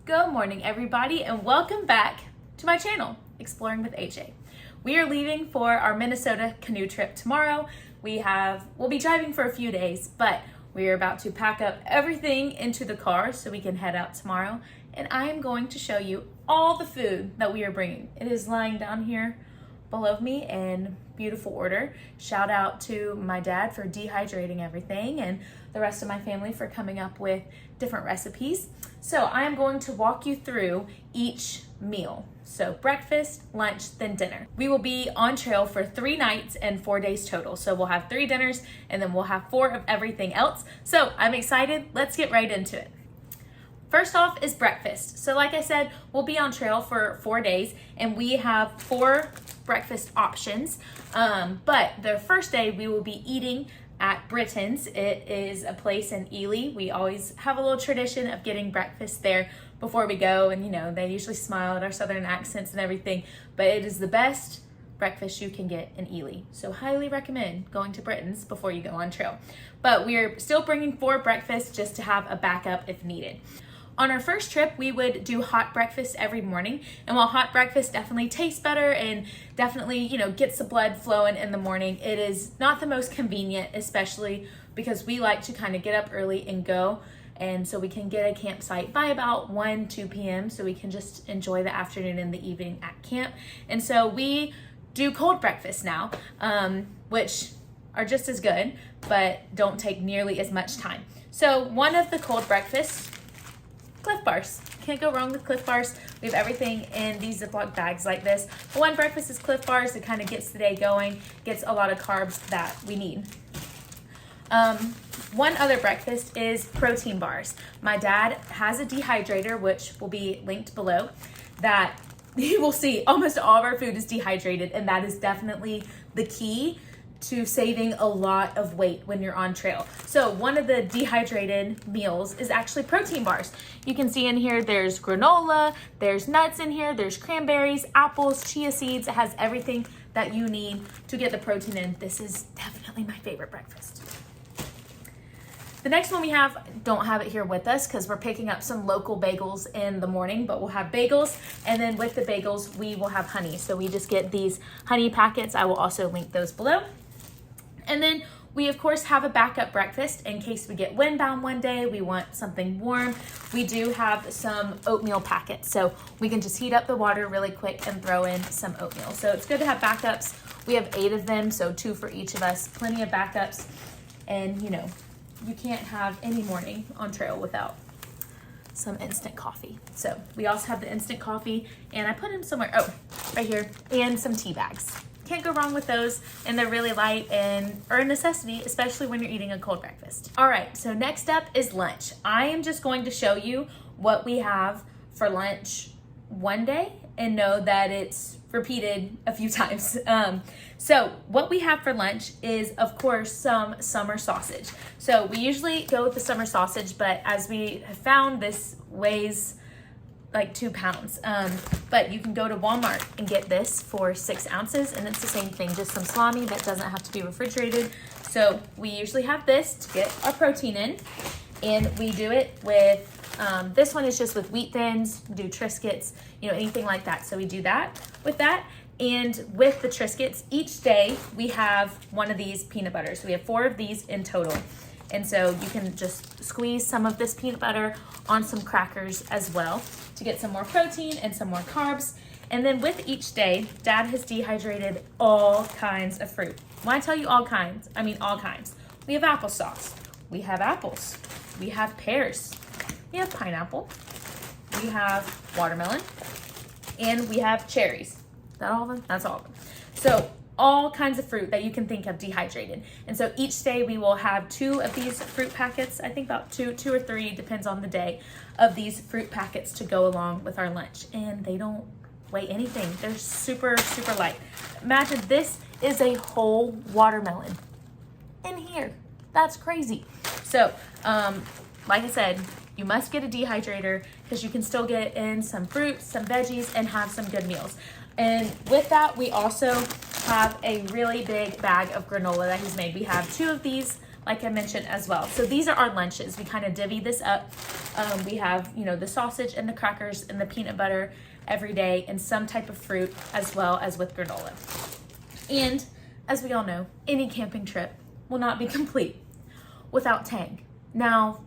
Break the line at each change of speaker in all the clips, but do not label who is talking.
Good morning, everybody, and welcome back to my channel, Exploring with AJ. We are leaving for our Minnesota canoe trip tomorrow. We'll be driving for a few days, but we are about to pack up everything into the car so we can head out tomorrow. And I am going to show you all the food that we are bringing. It is lying down here below me in beautiful order. Shout out to my dad for dehydrating everything and the rest of my family for coming up with different recipes. So I am going to walk you through each meal. So breakfast, lunch, then dinner. We will be on trail for 3 nights and 4 days total. So we'll have 3 dinners and then we'll have 4 of everything else. So I'm excited. Let's get right into it. First off is breakfast. So like I said, we'll be on trail for 4 days and we have 4 breakfast options. But the first day we will be eating at Britain's. It is a place in Ely. We always have a little tradition of getting breakfast there before we go, and they usually smile at our southern accents and everything, but it is the best breakfast you can get in Ely. So highly recommend going to Britain's before you go on trail. But we are still bringing 4 breakfasts just to have a backup if needed. On our first trip, we would do hot breakfast every morning. And while hot breakfast definitely tastes better and definitely, gets the blood flowing in the morning, it is not the most convenient, especially because we like to kind of get up early and go. And so we can get a campsite by about 2 p.m. so we can just enjoy the afternoon and the evening at camp. And so we do cold breakfast now, which are just as good, but don't take nearly as much time. So one of the cold breakfasts, Cliff Bars. Can't go wrong with Cliff Bars. We have everything in these Ziploc bags like this. But one breakfast is Cliff Bars. It kind of gets the day going, gets a lot of carbs that we need. One other breakfast is protein bars. My dad has a dehydrator, which will be linked below, that you will see almost all of our food is dehydrated, and that is definitely the key to saving a lot of weight when you're on trail. So one of the dehydrated meals is actually protein bars. You can see in here there's granola, there's nuts in here, there's cranberries, apples, chia seeds. It has everything that you need to get the protein in. This is definitely my favorite breakfast. The next one we don't have it here with us because we're picking up some local bagels in the morning, but we'll have bagels, and then with the bagels we will have honey. So we just get these honey packets. I will also link those below. And then we of course have a backup breakfast in case we get windbound one day, we want something warm. We do have some oatmeal packets, so we can just heat up the water really quick and throw in some oatmeal. So it's good to have backups. We have 8 of them, so 2 for each of us, plenty of backups. And you can't have any morning on trail without some instant coffee. So we also have the instant coffee, and I put them somewhere, right here, and some tea bags. Can't go wrong with those, and they're really light and are a necessity, especially when you're eating a cold breakfast. All right, so next up is lunch. I am just going to show you what we have for lunch one day and know that it's repeated a few times. So what we have for lunch is, of course, some summer sausage. So we usually go with the summer sausage, but as we have found, this weighs like 2 pounds. But you can go to Walmart and get this for 6 ounces, and it's the same thing, just some salami that doesn't have to be refrigerated. So we usually have this to get our protein in, and we do it with, this one is just with wheat thins, do Triscuits, anything like that. So we do that with that. And with the Triscuits, each day we have one of these peanut butters. So we have 4 of these in total. And so you can just squeeze some of this peanut butter on some crackers as well to get some more protein and some more carbs. And then with each day, Dad has dehydrated all kinds of fruit. When I tell you all kinds, I mean all kinds. We have applesauce, we have apples, we have pears, we have pineapple, we have watermelon, and we have cherries. Is that all of them? That's all of them. So all kinds of fruit that you can think of dehydrated. And so each day we will have 2 of these fruit packets, I think about 2 or 3, depends on the day, of these fruit packets to go along with our lunch. And they don't weigh anything. They're super, super light. Imagine this is a whole watermelon in here. That's crazy. So, like I said, you must get a dehydrator because you can still get in some fruits, some veggies, and have some good meals. And with that, we also have a really big bag of granola that he's made. We have 2 of these like I mentioned as well. So these are our lunches. We kind of divvy this up. We have, you know, the sausage and the crackers and the peanut butter every day and some type of fruit as well as with granola. And as we all know, any camping trip will not be complete without Tang. Now,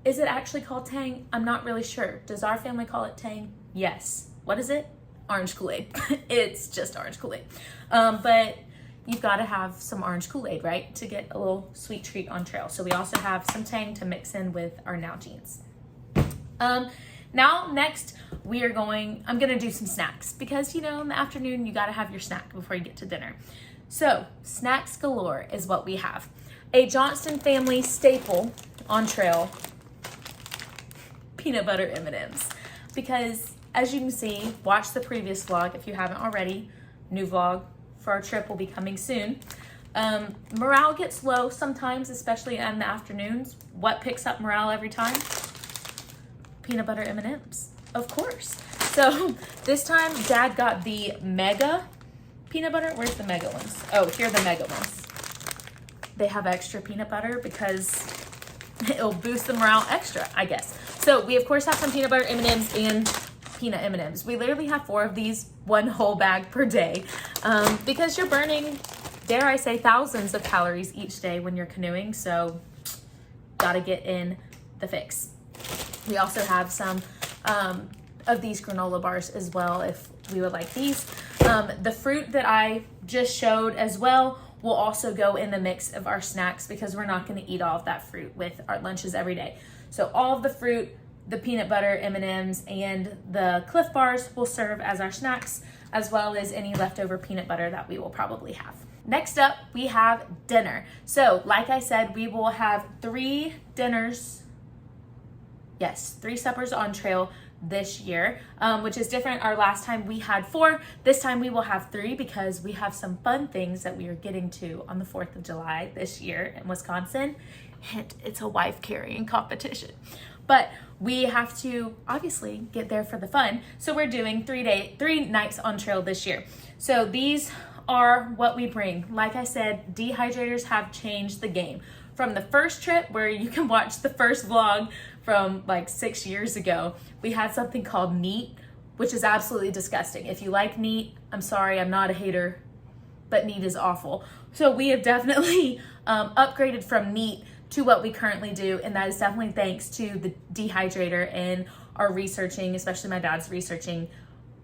is it actually called Tang? I'm not really sure. Does our family call it Tang? Yes. What is it? Orange Kool-Aid. It's just orange Kool-Aid. But you've got to have some orange Kool-Aid, right? To get a little sweet treat on trail. So we also have some Tang to mix in with our Nalgene's. Now, next, I'm gonna do some snacks because, you know, in the afternoon, you gotta have your snack before you get to dinner. So, snacks galore is what we have. A Johnston family staple on trail, peanut butter M&Ms. Because, as you can see, watch the previous vlog if you haven't already. New vlog for our trip will be coming soon. Morale gets low sometimes, especially in the afternoons. What picks up morale every time? Peanut butter M&Ms, of course. So this time Dad got the mega peanut butter. Where's the mega ones? Oh, here are the mega ones. They have extra peanut butter because it'll boost the morale extra, I guess. So we of course have some peanut butter M&Ms and peanut M&Ms. We literally have 4 of these, 1 whole bag per day, because you're burning, dare I say, thousands of calories each day when you're canoeing. So gotta get in the fix. We also have some of these granola bars as well if we would like these. The fruit that I just showed as well will also go in the mix of our snacks because we're not going to eat all of that fruit with our lunches every day. So all of the fruit, the peanut butter M&Ms, and the Cliff Bars will serve as our snacks, as well as any leftover peanut butter that we will probably have. Next up, we have dinner. So like I said, we will have 3 dinners. Yes, 3 suppers on trail this year, which is different. Our last time we had 4. This time we will have 3 because we have some fun things that we are getting to on the 4th of July this year in Wisconsin. Hint, it's a wife carrying competition. But we have to obviously get there for the fun. So we're doing 3 nights on trail this year. So these are what we bring. Like I said, dehydrators have changed the game. From the first trip where you can watch the first vlog from like 6 years ago, we had something called neat, which is absolutely disgusting. If you like neat, I'm sorry, I'm not a hater, but neat is awful. So we have definitely upgraded from neat to what we currently do, and that is definitely thanks to the dehydrator and our researching, especially my dad's researching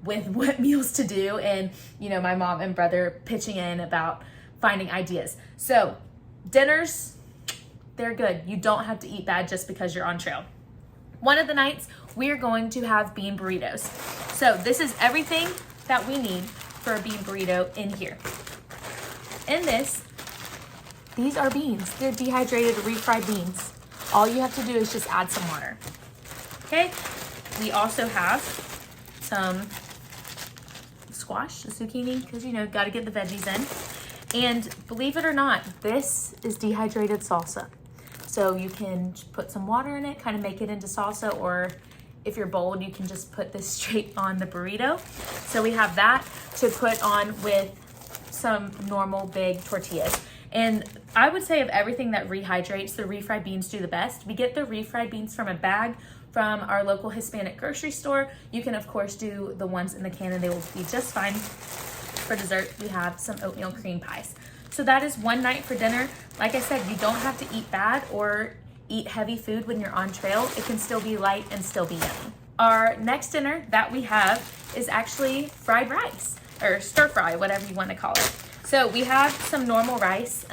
with what meals to do, and you know, my mom and brother pitching in about finding ideas. So dinners, they're good. You don't have to eat bad just because you're on trail. One of the nights, we are going to have bean burritos. So this is everything that we need for a bean burrito in here. In this, these are beans. They're dehydrated, refried beans. All you have to do is just add some water. Okay, we also have some squash, zucchini, because you know, gotta get the veggies in. And believe it or not, this is dehydrated salsa. So you can put some water in it, kind of make it into salsa, or if you're bold, you can just put this straight on the burrito. So we have that to put on with some normal big tortillas. And I would say of everything that rehydrates, the refried beans do the best. We get the refried beans from a bag from our local Hispanic grocery store. You can of course do the ones in the can and they will be just fine. For dessert, we have some oatmeal cream pies. So that is one night for dinner. Like I said, you don't have to eat bad or eat heavy food when you're on trail. It can still be light and still be yummy. Our next dinner that we have is actually fried rice, or stir fry, whatever you want to call it. So we have some normal rice.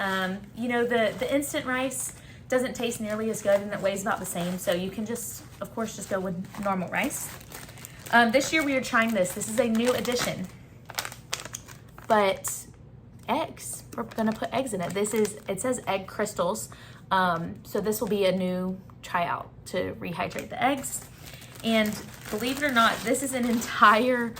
You know, the instant rice doesn't taste nearly as good and it weighs about the same. So you can just, of course, just go with normal rice. This year we are trying this. This is a new addition. But eggs, we're gonna put eggs in it. It says egg crystals. So this will be a new tryout to rehydrate the eggs. And believe it or not, this is an entire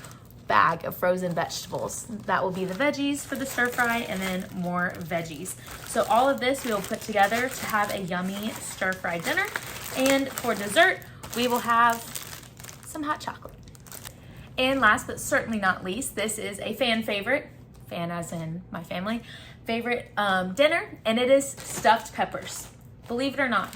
bag of frozen vegetables. That will be the veggies for the stir fry and then more veggies. So all of this we will put together to have a yummy stir fry dinner. And for dessert, we will have some hot chocolate. And last but certainly not least, this is a fan favorite, fan as in my family, favorite dinner, and it is stuffed peppers. Believe it or not,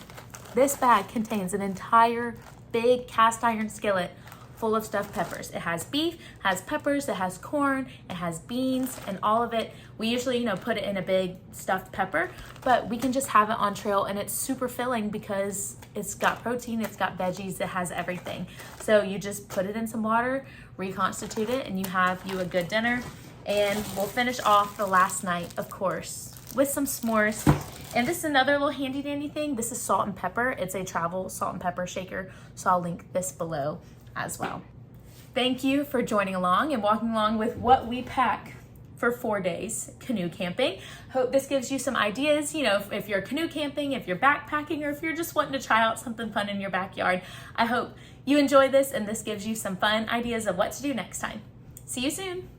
this bag contains an entire big cast iron skillet full of stuffed peppers. It has beef, has peppers, it has corn, it has beans, and all of it. We usually, put it in a big stuffed pepper, but we can just have it on trail, and it's super filling because it's got protein, it's got veggies, it has everything. So you just put it in some water, reconstitute it, and you have a good dinner. And we'll finish off the last night, of course, with some s'mores. And this is another little handy dandy thing. This is salt and pepper. It's a travel salt and pepper shaker, so I'll link this below as well. Thank you for joining along and walking along with what we pack for 4 days canoe camping. Hope this gives you some ideas, if you're canoe camping, if you're backpacking, or if you're just wanting to try out something fun in your backyard. I hope you enjoy this and this gives you some fun ideas of what to do next time. See you soon.